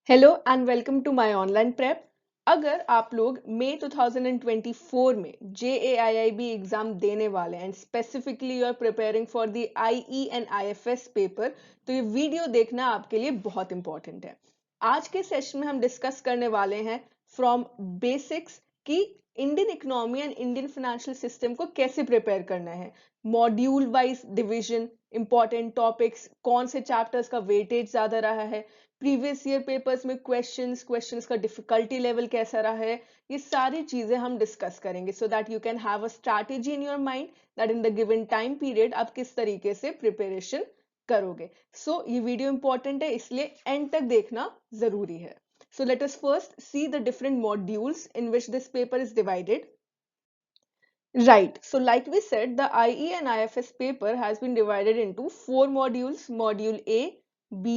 Hello and welcome to my online prep. अगर आप लोग मई 2024 में JAIIB एग्जाम देने वाले हैं and specifically you are preparing for the IE and IFS paper, तो ये वीडियो देखना आपके लिए बहुत इंपॉर्टेंट है। आज के सेशन में हम डिस्कस करने वाले हैं फ्रॉम बेसिक्स कि Indian economy and Indian financial system को कैसे प्रिपेयर करना है, module wise division, important topics, कौन से चैप्टर्स का वेटेज ज्यादा रहा है, प्रीवियस ईयर पेपर्स में क्वेश्चंस का डिफिकल्टी लेवल कैसा रहा है, ये सारी चीजें हम डिस्कस करेंगे so that you can have a strategy in your mind that in the given time period आप किस तरीके से प्रिपरेशन करोगे। ये वीडियो इंपॉर्टेंट है, इसलिए एंड तक देखना जरूरी है। So let us first see the different modules in which this paper is divided. Right, so like we said, the IE and IFS paper has been divided into 4 modules, module A, B,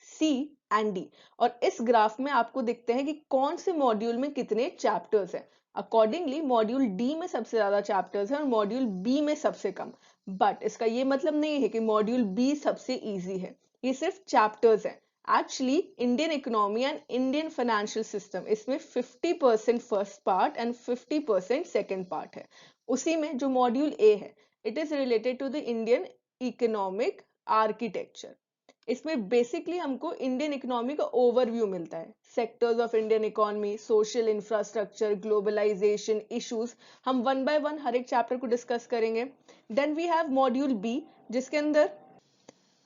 C and D. और इस graph में आपको दिखते हैं कि कौन से module में कितने चैप्टर्स हैं। अकॉर्डिंगली मॉड्यूल डी में सबसे ज्यादा चैप्टर्स हैं और मॉड्यूल बी में सबसे कम। बट इसका ये मतलब नहीं है कि मॉड्यूल बी सबसे इजी है, ये सिर्फ चैप्टर्स हैं। Actually Indian economy and Indian financial system, इसमें 50% first part and 50% second part है। उसी में जो मॉड्यूल ए है, it is related to the Indian economic architecture. इसमें बेसिकली हमको इंडियन इकोनॉमी का ओवरव्यू मिलता है, sectors of Indian economy, social infrastructure, globalisation issues. हम वन बाय वन हर एक चैप्टर को डिस्कस करेंगे। Then we have module B, जिसके अंदर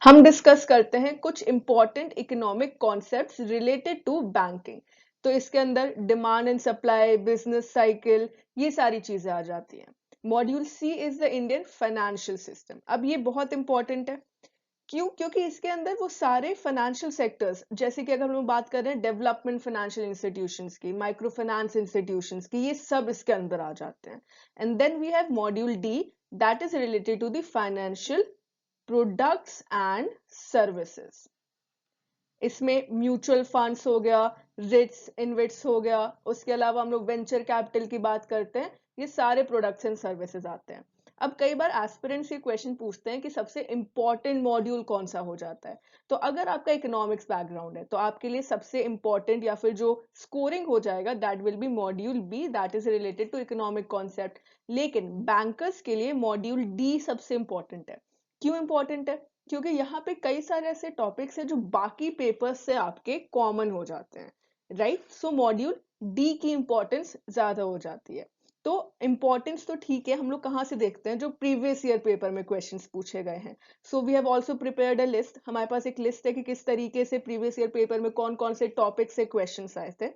हम डिस्कस करते हैं कुछ important economic concepts related to banking. तो इसके अंदर demand and supply, business cycle, ये सारी चीजें आ जाती हैं। Module C is the Indian financial system. अब ये बहुत इंपॉर्टेंट है, क्यों? क्योंकि इसके अंदर वो सारे फाइनेंशियल सेक्टर्स, जैसे कि अगर हम लोग बात कर रहे हैं डेवलपमेंट फाइनेंशियल इंस्टीट्यूशंस की, माइक्रो फाइनेंस इंस्टीट्यूशंस की, ये सब इसके अंदर आ जाते हैं। And then we have module D, that is related to the financial products and services. इसमें म्यूचुअल फंड्स हो गया, रिट्स इनविट्स हो गया, उसके अलावा हम लोग वेंचर कैपिटल की बात करते हैं, ये सारे प्रोडक्ट्स एंड सर्विसेज आते हैं। अब कई बार एस्पिरेंट्स ये क्वेश्चन पूछते हैं कि सबसे इंपॉर्टेंट मॉड्यूल कौन सा हो जाता है। तो अगर आपका इकोनॉमिक्स बैकग्राउंड है तो आपके लिए सबसे इंपॉर्टेंट या फिर जो स्कोरिंग हो जाएगा that will be module B, that is related to economic concept. लेकिन बैंकर्स के लिए मॉड्यूल डी सबसे इंपॉर्टेंट है। क्यों इंपॉर्टेंट है? क्योंकि यहाँ पे कई सारे ऐसे टॉपिक्स हैं जो बाकी पेपर्स से आपके कॉमन हो जाते हैं, राइट? सो मॉड्यूल डी की इंपॉर्टेंस ज्यादा हो जाती है। तो इंपॉर्टेंस तो ठीक है, हम लोग कहाँ से देखते हैं? जो प्रीवियस ईयर पेपर में क्वेश्चंस पूछे गए हैं। So we have also prepared a list, हमारे पास एक लिस्ट है कि किस तरीके से प्रीवियस ईयर पेपर में कौन कौन से टॉपिक से क्वेश्चंस आए थे।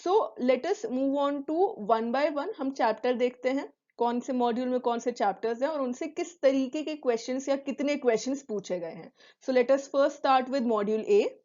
So let us move on to one by one, हम चैप्टर देखते हैं, कौन से मॉड्यूल में कौन से चैप्टर्स हैं और उनसे किस तरीके के क्वेश्चंस या कितने क्वेश्चंस पूछे गए हैं। सो let us first start with module A.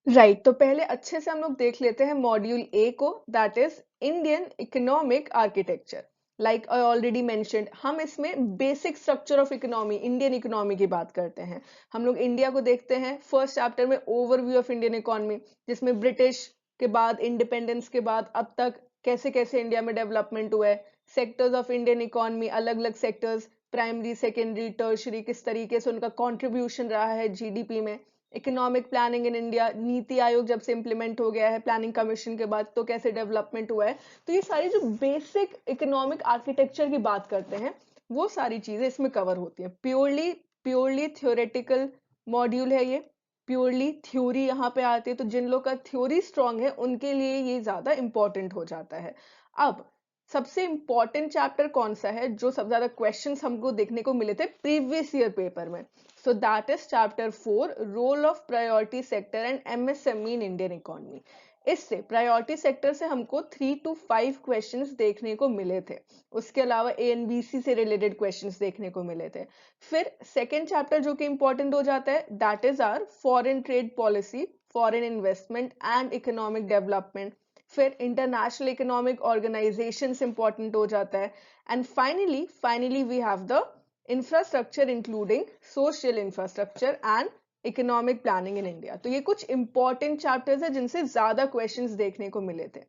Right, तो पहले अच्छे से हम लोग देख लेते हैं मॉड्यूल ए को, that is Indian economic architecture. Like I already mentioned, हम इसमें basic structure of economy, Indian economy की बात करते हैं। हम लोग इंडिया को देखते हैं फर्स्ट चैप्टर में, ओवरव्यू ऑफ इंडियन इकोनॉमी, जिसमें ब्रिटिश के बाद, इंडिपेंडेंस के बाद अब तक कैसे कैसे इंडिया में डेवलपमेंट हुआ है, सेक्टर्स ऑफ इंडियन इकोनॉमी, अलग अलग सेक्टर्स, प्राइमरी, सेकेंडरी, टर्शरी, किस तरीके से उनका कॉन्ट्रीब्यूशन रहा है जीडीपी में, economic planning in India, NITI Aayog जब से इंप्लीमेंट हो गया है प्लानिंग कमीशन के बाद, तो कैसे डेवलपमेंट हुआ है। तो ये सारी जो बेसिक इकोनॉमिक आर्किटेक्चर की बात करते हैं, वो सारी चीजें इसमें कवर होती हैं। प्योरली प्योरली थ्योरेटिकल मॉड्यूल है ये, प्योरली थ्योरी यहाँ पे आती है, तो जिन लोग का थ्योरी स्ट्रांग है उनके लिए ये ज्यादा इंपॉर्टेंट हो जाता है। अब सबसे इंपॉर्टेंट चैप्टर कौन सा है जो सबसे ज्यादा क्वेश्चंस हमको देखने को मिले थे प्रीवियस ईयर पेपर में? So that is chapter 4, role of priority sector and MSME in Indian economy. इससे प्रायोरिटी सेक्टर से हमको 3 to 5 क्वेश्चंस देखने को मिले थे। उसके अलावा ANBC से रिलेटेड क्वेश्चंस देखने को मिले थे। फिर सेकेंड चैप्टर जो कि इंपॉर्टेंट हो जाता है, that is our foreign trade policy, foreign investment and economic development. फिर इंटरनेशनल इकोनॉमिक ऑर्गेनाइजेशन इंपॉर्टेंट हो जाता है। And finally we have the infrastructure including social infrastructure and economic planning in India. तो ये कुछ इंपॉर्टेंट चैप्टर्स है जिनसे ज्यादा क्वेश्चंस देखने को मिले थे।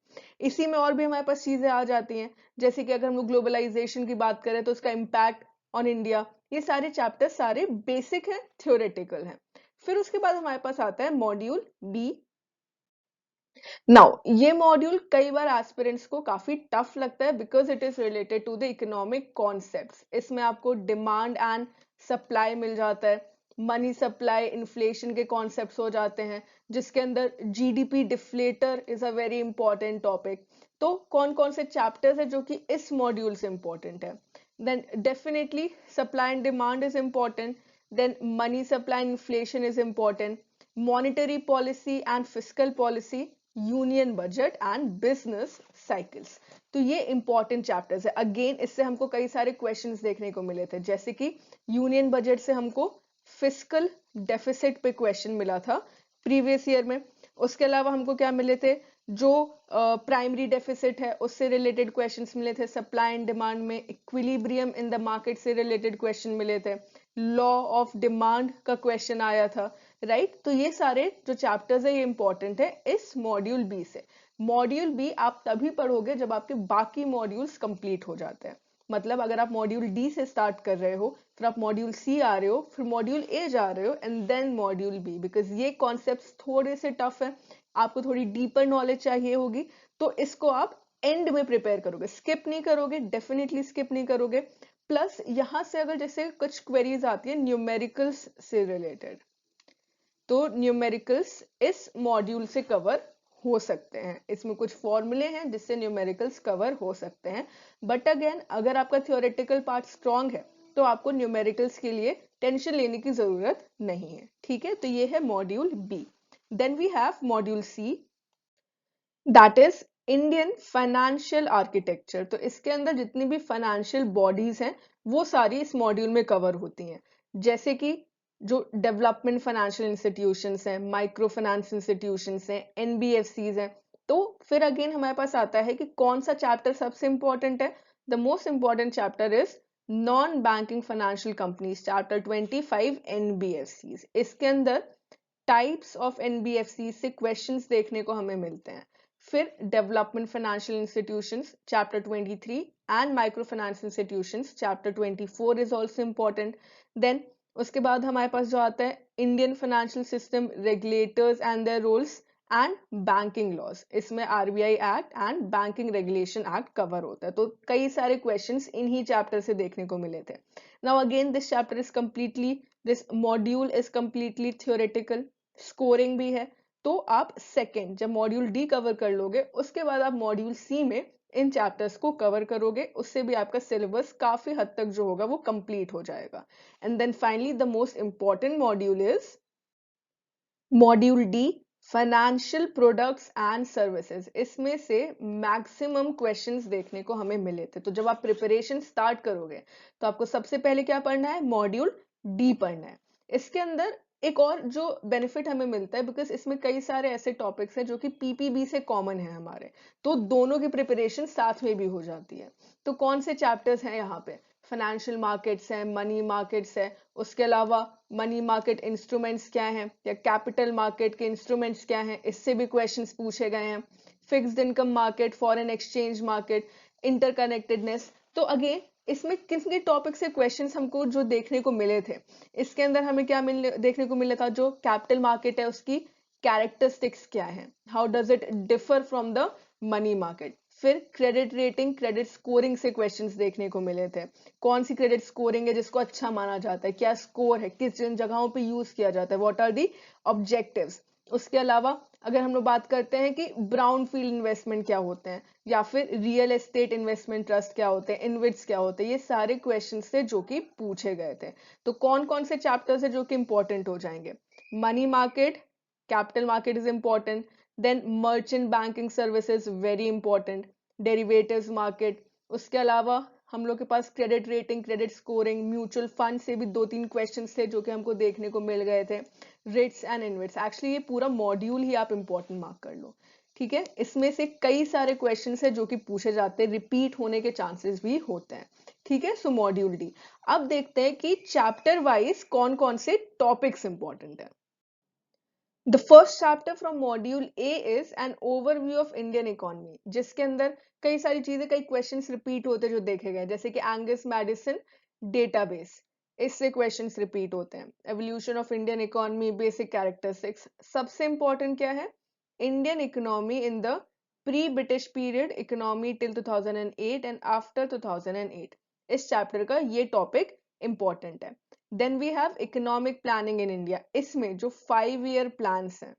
इसी में और भी हमारे पास चीजें आ जाती हैं, जैसे कि अगर हम लोग ग्लोबलाइजेशन की बात करें तो उसका इम्पैक्ट ऑन इंडिया। ये सारे चैप्टर सारे बेसिक हैं, थ्योरेटिकल हैं। फिर उसके बाद हमारे पास आता है मॉड्यूल बी। नाउ ये मॉड्यूल कई बार एस्पिरेंट्स को काफी टफ लगता है because it is related to the economic concepts. इसमें आपको डिमांड एंड सप्लाई मिल जाता है, मनी सप्लाई इन्फ्लेशन के कॉन्सेप्ट्स हो जाते हैं, जिसके अंदर GDP deflator is a very important topic. तो कौन कौन से चैप्टर्स है जो कि इस मॉड्यूल से इंपॉर्टेंट है? Then definitely supply and demand is important, then money supply inflation is important, monetary policy and fiscal policy, union budget and business cycles. तो ये इंपॉर्टेंट चैप्टर्स है। अगेन इससे हमको कई सारे क्वेश्चंस देखने को मिले थे, जैसे कि यूनियन बजट से हमको फिस्कल डेफिसिट पे क्वेश्चन मिला था प्रीवियस ईयर में। उसके अलावा हमको क्या मिले थे, जो प्राइमरी डेफिसिट है उससे रिलेटेड क्वेश्चंस मिले थे। सप्लाई एंड डिमांड में इक्विलिब्रियम इन द मार्केट से रिलेटेड क्वेश्चन मिले थे। लॉ ऑफ डिमांड का क्वेश्चन आया था, राइट? तो ये सारे जो चैप्टर्स है ये इंपॉर्टेंट है इस मॉड्यूल बी से। मॉड्यूल बी आप तभी पढ़ोगे जब आपके बाकी मॉड्यूल्स कंप्लीट हो जाते हैं। मतलब अगर आप मॉड्यूल डी से स्टार्ट कर रहे हो, फिर आप मॉड्यूल सी आ रहे हो, फिर मॉड्यूल ए जा रहे हो and then module B, because ये कॉन्सेप्ट्स थोड़े से टफ है, आपको थोड़ी डीपर नॉलेज चाहिए होगी, तो इसको आप एंड में प्रिपेयर करोगे, स्किप नहीं करोगे, डेफिनेटली स्किप नहीं करोगे। प्लस यहां से अगर जैसे कुछ क्वेरीज आती है न्यूमेरिकल्स से रिलेटेड, तो न्यूमेरिकल्स इस मॉड्यूल से कवर हो सकते हैं। इसमें कुछ फॉर्मूले हैं जिससे न्यूमेरिकल्स कवर हो सकते हैं, बट अगेन अगर आपका थियोरेटिकल पार्ट स्ट्रांग है तो आपको न्यूमेरिकल्स के लिए टेंशन लेने की जरूरत नहीं है, ठीक है? तो ये है module B. Then we have module C, that is Indian financial architecture. तो इसके अंदर जितनी भी फाइनेंशियल बॉडीज हैं वो सारी इस मॉड्यूल में कवर होती हैं, जैसे कि जो डेवलपमेंट फाइनेंशियल इंस्टीट्यूशंस हैं, माइक्रो फाइनेंस इंस्टीट्यूशंस हैं, एनबीएफसीज हैं। तो फिर अगेन हमारे पास आता है कि कौन सा चैप्टर सबसे इंपॉर्टेंट है। The most important chapter is non banking financial companies, chapter 25 NBFCs. इसके अंदर टाइप्स ऑफ एनबीएफसी से क्वेश्चंस देखने को हमें मिलते हैं। फिर development financial institutions chapter 23 and micro finance institutions chapter 24 is also important. Then उसके बाद हमारे पास जो आता है Indian financial system regulators and their roles and banking laws. इसमें RBI act and banking regulation act cover होता है। तो कई सारे क्वेश्चंस इन्हीं चैप्टर से देखने को मिले थे। Now again this chapter is completely, this module is completely theoretical, scoring भी है। तो आप सेकेंड जब मॉड्यूल डी कवर कर लोगे उसके बाद आप मॉड्यूल सी में इन चैप्टर्स को कवर करोगे, उससे भी आपका सिलेबस काफी हद तक जो होगा वो कंप्लीट हो जाएगा। And then finally the most important module is module D, financial products and services. इसमें से मैक्सिमम क्वेश्चंस देखने को हमें मिले थे। तो जब आप प्रिपरेशन स्टार्ट करोगे तो आपको सबसे पहले क्या पढ़ना है, मॉड्यूल डी पढ़ना है। इसके अंदर एक और जो बेनिफिट हमें मिलता है, बिकॉज इसमें कई सारे ऐसे टॉपिक्स हैं जो कि पीपीबी से कॉमन है हमारे, तो दोनों की प्रिपरेशन साथ में भी हो जाती है। तो कौन से चैप्टर्स हैं यहाँ पे, फाइनेंशियल मार्केट्स है, मनी मार्केट्स है, उसके अलावा मनी मार्केट इंस्ट्रूमेंट्स क्या हैं या कैपिटल मार्केट के इंस्ट्रूमेंट्स क्या हैं, इससे भी क्वेश्चंस पूछे गए हैं। Fixed income market, foreign exchange market, interconnectedness. तो अगेन इसमें किस किस टॉपिक से क्वेश्चंस हमको जो देखने को मिले थे, इसके अंदर हमें क्या देखने को मिला था, जो कैपिटल मार्केट है उसकी कैरेक्टरिस्टिक्स क्या है, how does it differ from the money market. फिर क्रेडिट रेटिंग, क्रेडिट स्कोरिंग से क्वेश्चंस देखने को मिले थे। कौन सी क्रेडिट स्कोरिंग है जिसको अच्छा माना जाता है, क्या स्कोर है, किस जिन जगहों पे यूज किया जाता है, व्हाट आर दी ऑब्जेक्टिव्स। उसके अलावा अगर हम लोग बात करते हैं कि ब्राउन फील्ड इन्वेस्टमेंट क्या होते हैं या फिर रियल एस्टेट इन्वेस्टमेंट ट्रस्ट क्या होते हैं, इनविट्स क्या होते हैं, ये सारे क्वेश्चन थे जो कि पूछे गए थे। तो कौन कौन से चैप्टर्स है जो कि इंपॉर्टेंट हो जाएंगे, money market, capital market is important, then merchant banking services very important, derivatives market. उसके अलावा हम लोग के पास credit rating, credit scoring, mutual fund से भी 2-3 क्वेश्चन थे जो कि हमको देखने को मिल गए थे, रिट्स एंड इनविट्स। एक्चुअली ये पूरा मॉड्यूल ही आप इंपॉर्टेंट मार्क कर लो, ठीक है? इसमें से कई सारे क्वेश्चन है जो कि पूछे जाते हैं, रिपीट होने के चांसेस भी होते हैं, ठीक है? सो मॉड्यूल डी। अब देखते हैं कि चैप्टर वाइज कौन कौन से टॉपिक्स इंपॉर्टेंट है। The first chapter from module A is an overview of Indian economy, जिसके अंदर कई सारी चीजें, कई क्वेश्चंस रिपीट होते जो देखे गए, जैसे कि एंगस मैडिसन डेटाबेस, इससे क्वेश्चंस रिपीट होते हैं। Evolution of Indian economy, basic characteristics. सबसे इंपॉर्टेंट क्या है? Indian economy in the pre British period, economy till 2008 and after 2008। इस चैप्टर का ये टॉपिक इंपॉर्टेंट है। Then we have economic planning in India. इसमें जो 5 ईयर प्लान्स हैं,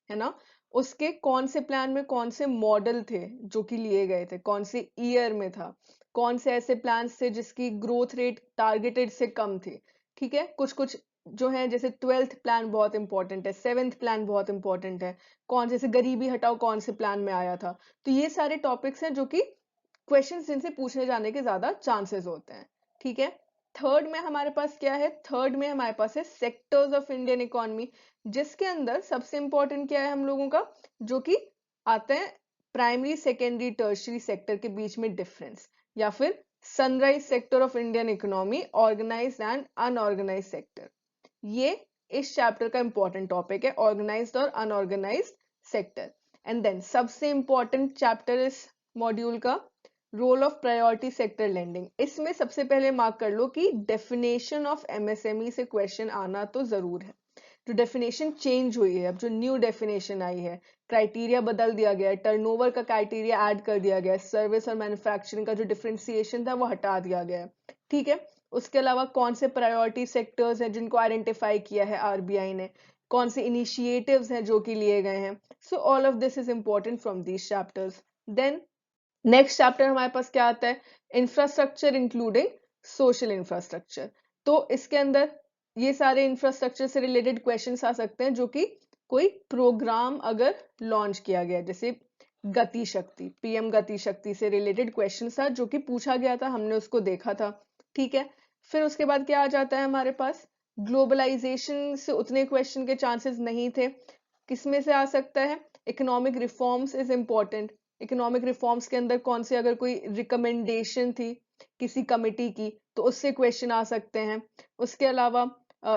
है ना, उसके कौन से प्लान में कौन से मॉडल थे जो कि लिए गए थे, कौन से ईयर में था, कौन से ऐसे प्लान्स थे जिसकी ग्रोथ रेट टारगेटेड से कम थी। ठीक है, कुछ कुछ जो है, जैसे 12th प्लान बहुत इंपॉर्टेंट है, 7th प्लान बहुत इंपॉर्टेंट है, कौन जैसे गरीबी हटाओ कौन से प्लान में आया था। तो ये सारे टॉपिक्स हैं जो कि क्वेश्चंस जिनसे पूछने जाने के ज्यादा चांसेस होते हैं। ठीक है, थर्ड में हमारे पास क्या है? थर्ड में हमारे पास है सेक्टर्स ऑफ इंडियन इकोनॉमी, जिसके अंदर सबसे इंपॉर्टेंट क्या है हम लोगों का, जो कि आते हैं प्राइमरी सेकेंडरी टर्शरी सेक्टर के बीच में डिफरेंस, या फिर sunrise sector of Indian economy, organised and unorganised sector. ये इस चैप्टर का इंपॉर्टेंट टॉपिक है, ऑर्गेनाइज्ड और अनऑर्गेनाइज्ड सेक्टर। एंड देन सबसे इंपॉर्टेंट चैप्टर इस मॉड्यूल का, role of priority sector lending. इसमें सबसे पहले मार्क कर लो कि डेफिनेशन ऑफ एमएसएमई से क्वेश्चन आना तो जरूर है। जो डेफिनेशन चेंज हुई है, अब जो न्यू डेफिनेशन आई है, क्राइटेरिया बदल दिया गया है, टर्नओवर का क्राइटेरिया ऐड कर दिया गया है, सर्विस और मैन्युफैक्चरिंग का जो डिफरेंशिएशन था वो हटा दिया गया है। ठीक है, उसके अलावा कौन से प्रायोरिटी सेक्टर्स हैं जिनको आइडेंटिफाई किया है आरबीआई ने, कौन से इनिशिएटिव्स हैं जो कि लिए गए हैं। So all of this is important from these chapters. Then next chapter हमारे पास क्या आता है? Infrastructure including social infrastructure. तो इसके अंदर ये सारे इंफ्रास्ट्रक्चर से रिलेटेड क्वेश्चंस आ सकते हैं, जो कि कोई प्रोग्राम अगर लॉन्च किया गया, जैसे गति शक्ति, पीएम गति शक्ति से रिलेटेड क्वेश्चन था जो कि पूछा गया था, हमने उसको देखा था। ठीक है, फिर उसके बाद क्या आ जाता है हमारे पास? ग्लोबलाइजेशन से उतने क्वेश्चन के चांसेस नहीं थे। किसमें से आ सकता है? Economic reforms is important. Economic reforms के अंदर कौन से, अगर कोई रिकमेंडेशन थी किसी कमिटी की, तो उससे क्वेश्चन आ सकते हैं। उसके अलावा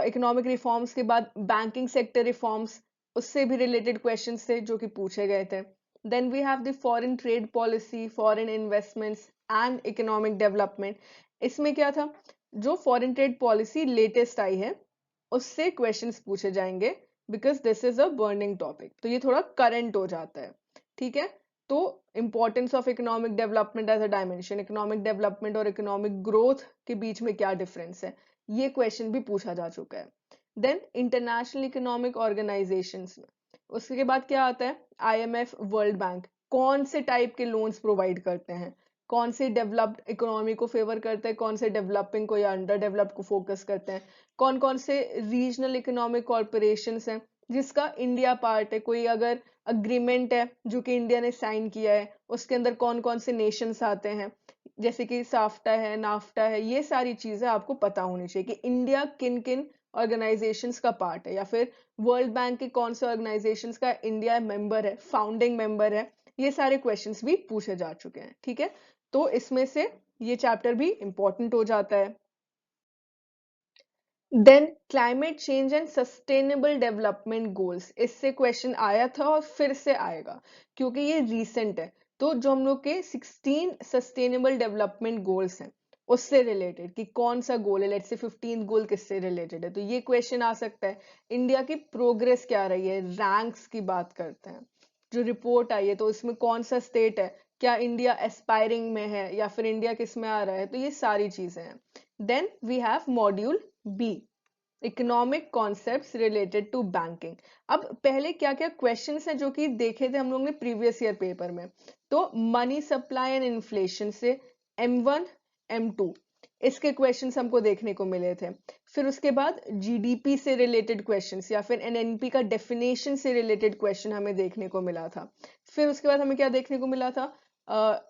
इकोनॉमिक रिफॉर्म्स के बाद बैंकिंग सेक्टर रिफॉर्म्स, उससे भी रिलेटेड क्वेश्चंस थे जो कि पूछे गए थे। Then we have the foreign trade policy, foreign investments and economic development. इसमें क्या था? जो फॉरेन ट्रेड पॉलिसी लेटेस्ट आई है उससे क्वेश्चंस पूछे जाएंगे, because this is a burning topic, तो ये थोड़ा करंट हो जाता है। ठीक है, तो importance of economic development as a dimension, economic development और इकोनॉमिक ग्रोथ के बीच में क्या डिफरेंस है, ये क्वेश्चन भी पूछा जा चुका है। देन इंटरनेशनल इकोनॉमिक ऑर्गेनाइजेशंस में उसके बाद क्या आता है? आईएमएफ, वर्ल्ड बैंक कौन से टाइप के लोन्स प्रोवाइड करते हैं, कौन से डेवलप्ड इकोनॉमी को फेवर करते हैं, कौन से डेवलपिंग को या अंडर डेवलप्ड को फोकस करते हैं, कौन कौन से रीजनल इकोनॉमिक कॉर्पोरेशंस हैं जिसका इंडिया पार्ट है, कोई अगर अग्रीमेंट है जो कि इंडिया ने साइन किया है, उसके अंदर कौन कौन से नेशंस आते हैं, जैसे कि साफ्टा है, नाफ्टा है। ये सारी चीजें आपको पता होनी चाहिए कि इंडिया किन किन ऑर्गेनाइजेशंस का पार्ट है, या फिर वर्ल्ड बैंक के कौन से ऑर्गेनाइजेशंस का इंडिया मेंबर है, फाउंडिंग मेंबर है। ये सारे क्वेश्चंस भी पूछे जा चुके हैं। ठीक है, तो इसमें से ये चैप्टर भी इंपॉर्टेंट हो जाता है। Then climate change and sustainable development goals, इससे क्वेश्चन आया था और फिर से आएगा क्योंकि ये रीसेंट है। तो जो हम लोग के 16 सस्टेनेबल डेवलपमेंट गोल्स हैं उससे रिलेटेड कि कौन सा गोल है, लेट्स से 15 गोल किससे रिलेटेड है, तो ये क्वेश्चन आ सकता है। इंडिया की प्रोग्रेस क्या रही है, रैंक्स की बात करते हैं। जो रिपोर्ट आई है तो इसमें कौन सा स्टेट है, क्या इंडिया एस्पायरिंग में है या फिर इंडिया किस में आ रहा है, तो ये सारी चीजें हैं। Then we have module B, economic concepts related to banking. अब पहले क्या क्या क्वेश्चंस हैं जो कि देखे थे हम लोग ने प्रीवियस ईयर पेपर में, तो मनी सप्लाई एंड इन्फ्लेशन से M1 M2 इसके क्वेश्चंस हमको देखने को मिले थे। फिर उसके बाद जीडीपी से रिलेटेड क्वेश्चंस या फिर एनएनपी का डेफिनेशन से रिलेटेड क्वेश्चन हमें देखने को मिला था। फिर उसके बाद हमें क्या देखने को मिला था?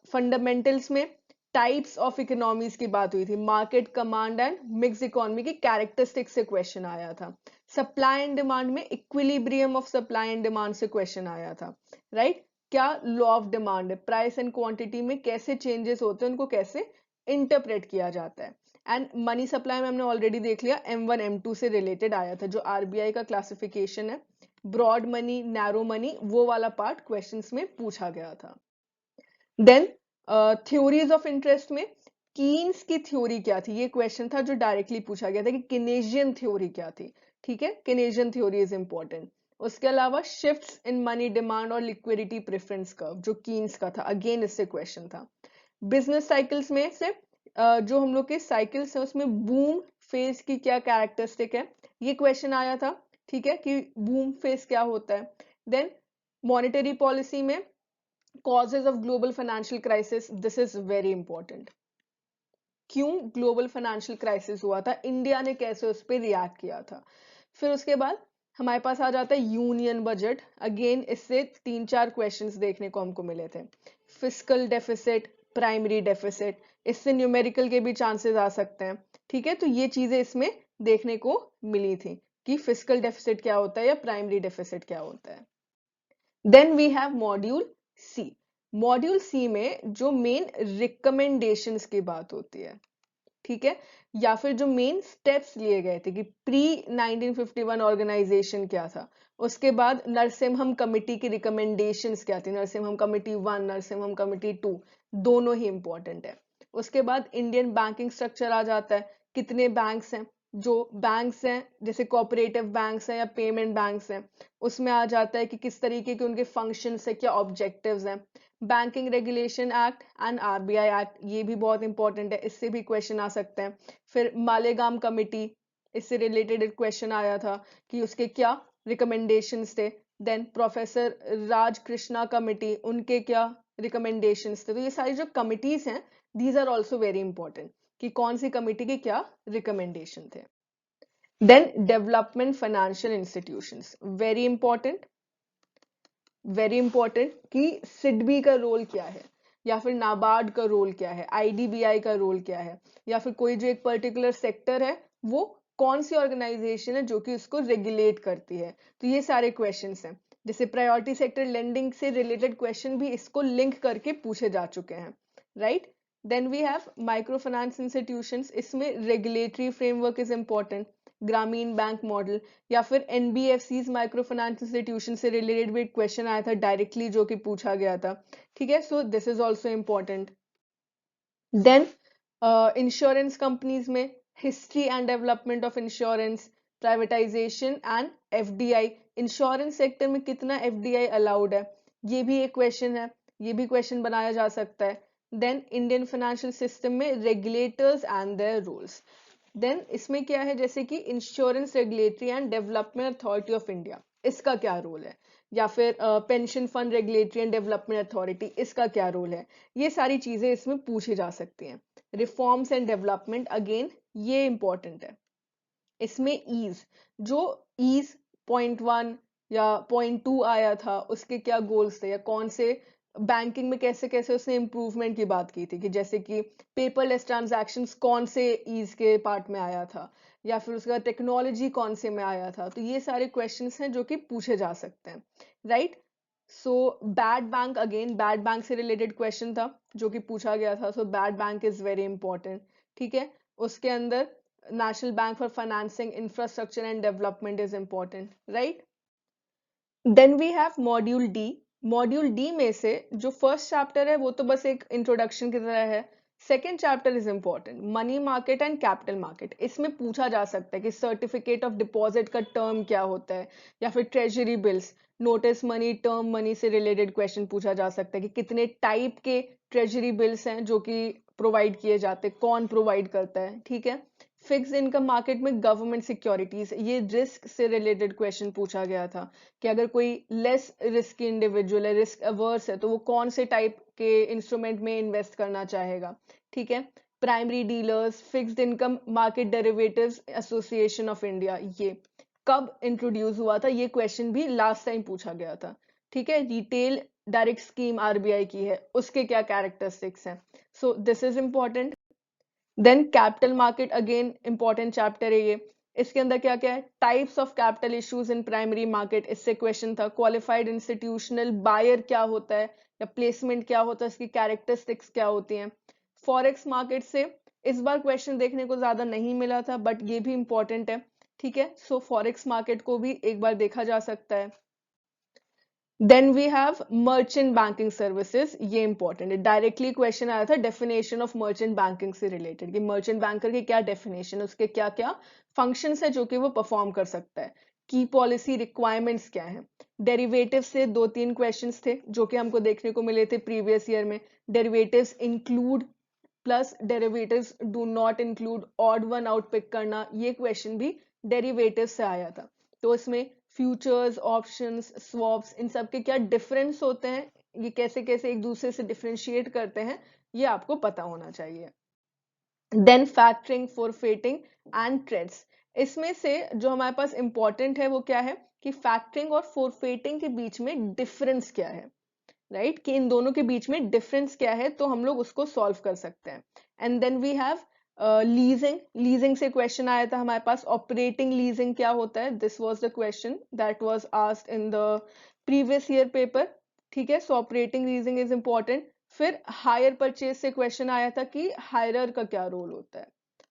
फंडामेंटल्स में टाइप्स ऑफ इकोनॉमीज की बात हुई थी, market, command and mix economy की कैरेक्टरिस्टिक्स से क्वेश्चन आया था। सप्लाई एंड डिमांड में equilibrium of supply and demand से क्वेश्चन आया था, राइट? क्या लॉ ऑफ डिमांड है, प्राइस एंड क्वांटिटी में कैसे चेंजेस होते हैं, उनको कैसे इंटरप्रेट किया जाता है। एंड मनी सप्लाई में हमने ऑलरेडी देख लिया, M1 M2 से रिलेटेड आया था, जो आरबीआई का क्लासिफिकेशन है, ब्रॉड मनी, नैरो मनी, वो वाला पार्ट क्वेश्चंस में पूछा गया था। देन थ्योरीज ऑफ इंटरेस्ट में कीन्स की थ्योरी क्या थी, ये क्वेश्चन था जो डायरेक्टली पूछा गया था कि किनेशियन थ्योरी क्या थी। ठीक है, किनेशियन थ्योरी इज इंपॉर्टेंट। उसके अलावा शिफ्ट्स इन मनी डिमांड और लिक्विडिटी प्रेफरेंस कर्व जो कीन्स का था, अगेन इससे क्वेश्चन था। बिजनेस साइकिल्स में से जो हम लोग के साइकिल्स है उसमें बूम फेज की क्या कैरेक्टरिस्टिक है, ये क्वेश्चन आया था। ठीक है, कि बूम फेज क्या होता है। देन मॉनेटरी पॉलिसी में causes of global financial crisis, this is very important. क्यों ग्लोबल फाइनेंशियल क्राइसिस हुआ था, इंडिया ने कैसे उस पर रिएक्ट किया था। फिर उसके बाद हमारे पास आ जाता है यूनियन बजट। अगेन इससे 3-4 क्वेश्चंस देखने को हमको मिले थे। फिस्कल डेफिसिट, प्राइमरी डेफिसिट, इससे न्यूमेरिकल के भी चांसेस आ सकते हैं। ठीक है, तो ये चीजें इसमें देखने को मिली थी कि फिस्कल डेफिसिट क्या होता है या प्राइमरी डेफिसिट क्या होता है। Then we have module C. Module C में जो मेन रिकमेंडेशंस की बात होती है, ठीक है, या फिर जो मेन स्टेप्स लिए गए थे कि प्री 1951 ऑर्गेनाइजेशन क्या था, उसके बाद नरसिम्हम कमिटी की रिकमेंडेशंस क्या थी, नरसिम्हम कमिटी 1, नरसिम्हम कमिटी 2, दोनों ही इंपॉर्टेंट है। उसके बाद इंडियन बैंकिंग स्ट्रक्चर आ जाता है, कितने बैंक्स हैं, जो बैंक्स हैं जैसे कोऑपरेटिव बैंक्स हैं या पेमेंट बैंक्स हैं, उसमें आ जाता है कि किस तरीके के उनके फंक्शंस है, क्या ऑब्जेक्टिव्स हैं। Banking regulation act and RBI act, ये भी बहुत इंपॉर्टेंट है, इससे भी क्वेश्चन आ सकते हैं। फिर मालेगाम कमिटी, इससे रिलेटेड एक क्वेश्चन आया था कि उसके क्या रिकमेंडेशंस थे। देन प्रोफेसर राज कृष्णा कमिटी, उनके क्या रिकमेंडेशंस थे। तो ये सारी जो कमिटीज हैं, these are also very important कि कौन सी कमिटी के क्या रिकमेंडेशन थे। Then development financial institutions, very important, very important कि सिडबी का रोल क्या है, या फिर नाबार्ड का रोल क्या है, आईडीबीआई का रोल क्या है, या फिर कोई जो एक पर्टिकुलर सेक्टर है वो कौन सी ऑर्गेनाइजेशन है जो कि उसको रेगुलेट करती है। तो ये सारे क्वेश्चंस हैं, जैसे प्रायोरिटी सेक्टर लेंडिंग से रिलेटेड क्वेश्चन भी इसको लिंक करके पूछे जा चुके हैं, right. Then we have micro finance institutions, इसमें regulatory framework is important, Grameen bank model, या फिर एनबीएफसीज माइक्रो फाइनेंस इंस्टीट्यूशन से रिलेटेड भी एक क्वेश्चन आया था डायरेक्टली जो कि पूछा गया था। ठीक है, so this is also important. Then insurance companies में history and development of insurance, privatisation and FDI, insurance sector में कितना एफडीआई अलाउड है, ये भी एक क्वेश्चन है, ये भी क्वेश्चन बनाया जा सकता है। देन इंडियन फाइनेंशियल सिस्टम में regulators and their rules. Then इसमें क्या है, जैसे कि insurance regulatory and development authority of India, इसका क्या रोल है, या फिर pension fund regulatory and development authority, इसका क्या रोल है। ये सारी चीजें इसमें पूछी जा सकती हैं। रिफॉर्म्स एंड डेवलपमेंट, अगेन ये इंपॉर्टेंट है। इसमें ईज, जो ईज .1 या .2 आया था, उसके क्या गोल्स थे, या कौन से बैंकिंग में कैसे कैसे उसने इम्प्रूवमेंट की बात की थी, कि जैसे कि पेपरलेस ट्रांजैक्शंस कौन से ईज के पार्ट में आया था, या फिर उसका टेक्नोलॉजी कौन से में आया था। तो ये सारे क्वेश्चंस हैं जो कि पूछे जा सकते हैं, right. So bad bank, again bad bank से रिलेटेड क्वेश्चन था जो कि पूछा गया था। So bad bank is very important. ठीक है, उसके अंदर national bank for financing infrastructure and development is important, right. Then we have module D. Module D में से जो फर्स्ट चैप्टर है वो तो बस एक इंट्रोडक्शन की तरह है। Second chapter is important, money market and capital market. इसमें पूछा जा सकता है कि सर्टिफिकेट ऑफ डिपॉजिट का टर्म क्या होता है, या फिर treasury bills, notice money, term money से रिलेटेड क्वेश्चन पूछा जा सकता है कि कितने टाइप के ट्रेजरी बिल्स हैं जो कि प्रोवाइड किए जाते हैं, कौन प्रोवाइड करता है। ठीक है, फिक्स्ड इनकम मार्केट में गवर्नमेंट सिक्योरिटीज, ये रिस्क से रिलेटेड क्वेश्चन पूछा गया था कि अगर कोई लेस रिस्की इंडिविजुअल है, रिस्क अवर्स है, तो वो कौन से टाइप के इंस्ट्रूमेंट में इन्वेस्ट करना चाहेगा। ठीक है, primary dealers, fixed income market derivatives association of India, ये कब इंट्रोड्यूस हुआ था, ये क्वेश्चन भी लास्ट टाइम पूछा गया था। ठीक है, रिटेल डायरेक्ट स्कीम आरबीआई की है, उसके क्या कैरेक्टरिस्टिक्स हैं। So this is important. Then capital market, again important chapter है ये। इसके अंदर क्या क्या है, types of capital issues in primary market, इससे क्वेश्चन था। क्वालिफाइड इंस्टीट्यूशनल बायर क्या होता है, या प्लेसमेंट क्या होता है, इसकी कैरेक्टरिस्टिक्स क्या होती हैं। फॉरेक्स मार्केट से इस बार क्वेश्चन देखने को ज्यादा नहीं मिला था, बट ये भी इंपॉर्टेंट है। ठीक है, सो फॉरेक्स मार्केट को भी एक बार देखा जा सकता है। Then we have merchant banking services, ये इंपॉर्टेंट है, डायरेक्टली क्वेश्चन आया था डेफिनेशन ऑफ मर्चेंट बैंकिंग से रिलेटेड कि मर्चेंट बैंकर की क्या डेफिनेशन, उसके क्या क्या फंक्शंस है जो कि वो परफॉर्म कर सकता है, की पॉलिसी रिक्वायरमेंट्स क्या है। डेरिवेटिव से 2-3 क्वेश्चंस थे जो कि हमको देखने को मिले थे प्रीवियस ईयर में। Derivatives include plus derivatives do not include, odd one out pick करना, ये क्वेश्चन भी डेरिवेटिव से आया था। तो इसमें फ्यूचर्स, ऑप्शंस, स्वॉप्स, इन सब के क्या डिफरेंस होते हैं, ये कैसे कैसे एक दूसरे से डिफरेंशिएट करते हैं, ये आपको पता होना चाहिए। देन फैक्टरिंग, फॉरफेटिंग एंड ट्रेड्स, इसमें से जो हमारे पास इंपॉर्टेंट है वो क्या है कि फैक्टरिंग और फॉरफेटिंग के बीच में डिफरेंस क्या है, राइट, कि इन दोनों के बीच में डिफरेंस क्या है, तो हम लोग उसको सॉल्व कर सकते हैं। And then we have leasing, leasing से क्वेश्चन आया था हमारे पास, ऑपरेटिंग लीजिंग क्या होता है, this was the question that was asked in the previous year paper. ठीक है, so operating leasing is important. फिर हायर परचेज से क्वेश्चन आया था कि हायरर का क्या रोल होता है,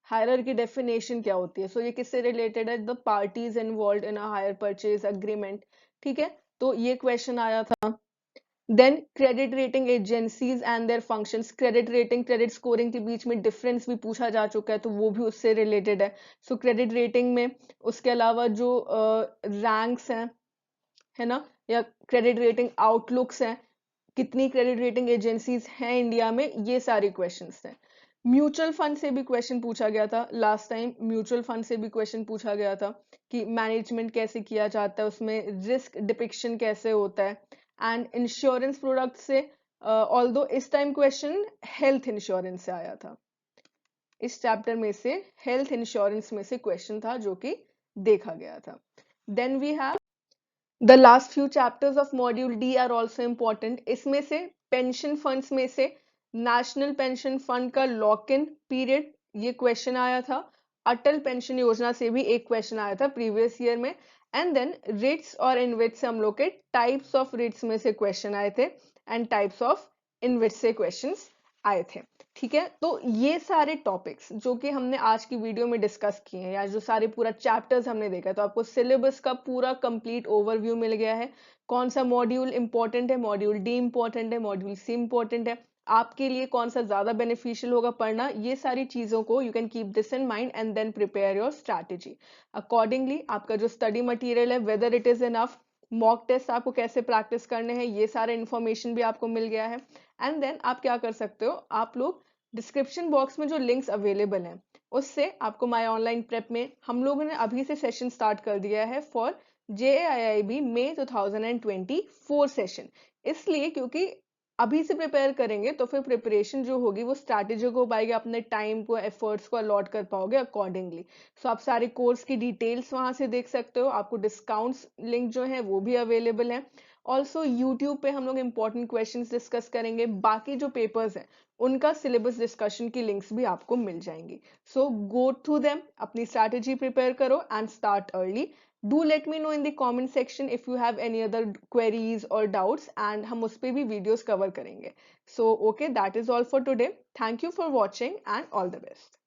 हायरर की डेफिनेशन क्या होती है, सो ये किससे रिलेटेड है, the parties involve in a hire purchase agreement. ठीक है, तो ये क्वेश्चन आया था। Then credit rating agencies and their functions, credit rating credit scoring के बीच में डिफरेंस भी पूछा जा चुका है, तो वो भी उससे रिलेटेड है। सो क्रेडिट रेटिंग में उसके अलावा जो रैंक्स हैं, है ना, या क्रेडिट रेटिंग आउटलुक्स हैं, कितनी क्रेडिट रेटिंग एजेंसीज हैं इंडिया में, ये सारे क्वेश्चंस हैं। म्यूचुअल फंड से भी क्वेश्चन पूछा गया था लास्ट टाइम, म्यूचुअल फंड से भी क्वेश्चन पूछा गया था कि मैनेजमेंट कैसे किया जाता है, उसमें रिस्क डिपिक्शन कैसे होता है। एंड इंश्योरेंस प्रोडक्ट से ऑल्दो इस टाइम क्वेश्चन हेल्थ इंश्योरेंस से आया था, इस चैप्टर में से हेल्थ इंश्योरेंस में से क्वेश्चन था जो कि देखा गया था। Then we have the last few chapters of module D are also important, इसमें से पेंशन फंड्स में से नेशनल पेंशन फंड का लॉक इन पीरियड, ये क्वेश्चन आया था। अटल पेंशन योजना से भी एक क्वेश्चन आया था प्रीवियस ईयर में। एंड देन रिट्स और इनविट्स से हम लोग के टाइप्स ऑफ रिट्स में से क्वेश्चन आए थे एंड टाइप्स ऑफ इनविट्स से क्वेश्चंस आए थे। ठीक है, तो ये सारे टॉपिक्स जो कि हमने आज की वीडियो में डिस्कस किए हैं, या जो सारे पूरा चैप्टर्स हमने देखा है, तो आपको सिलेबस का पूरा कंप्लीट ओवरव्यू मिल गया है। कौन सा मॉड्यूल इंपॉर्टेंट है, मॉड्यूल डी इंपॉर्टेंट है, मॉड्यूल सी इंपॉर्टेंट है, आपके लिए कौन सा ज्यादा बेनिफिशियल होगा पढ़ना, ये सारी चीजों को you can keep this in mind and then prepare your strategy accordingly. आपका जो स्टडी मटेरियल है, whether it is enough, mock test आपको कैसे प्रैक्टिस करने हैं, ये सारे इन्फॉर्मेशन भी आपको मिल गया है। एंड देन आप क्या कर सकते हो, आप लोग डिस्क्रिप्शन बॉक्स में जो लिंक्स अवेलेबल हैं उससे आपको माय ऑनलाइन प्रेप में हम लोगों ने अभी से सेशन स्टार्ट कर दिया है फॉर JAIIB मई 2024 सेशन, इसलिए क्योंकि अभी से प्रिपेयर करेंगे तो फिर प्रिपरेशन जो होगी वो स्ट्रैटेजिक हो पाएगी, अपने टाइम को एफर्ट्स को अलॉट कर पाओगे अकॉर्डिंगली। सो आप सारे कोर्स की डिटेल्स वहां से देख सकते हो, आपको डिस्काउंट्स लिंक जो है वो भी अवेलेबल है। ऑल्सो यूट्यूब पे हम लोग इंपॉर्टेंट क्वेश्चंस डिस्कस करेंगे, बाकी जो पेपर्स हैं उनका सिलेबस डिस्कशन की लिंक्स भी आपको मिल जाएंगी। सो गो थ्रू देम, अपनी स्ट्रैटेजी प्रिपेयर करो and start early. Do let me know in the comment section if you have any other queries और डाउट्स, एंड हम उस पर भी वीडियोस कवर करेंगे। So okay, that is all for today, thank you for watching and all the best.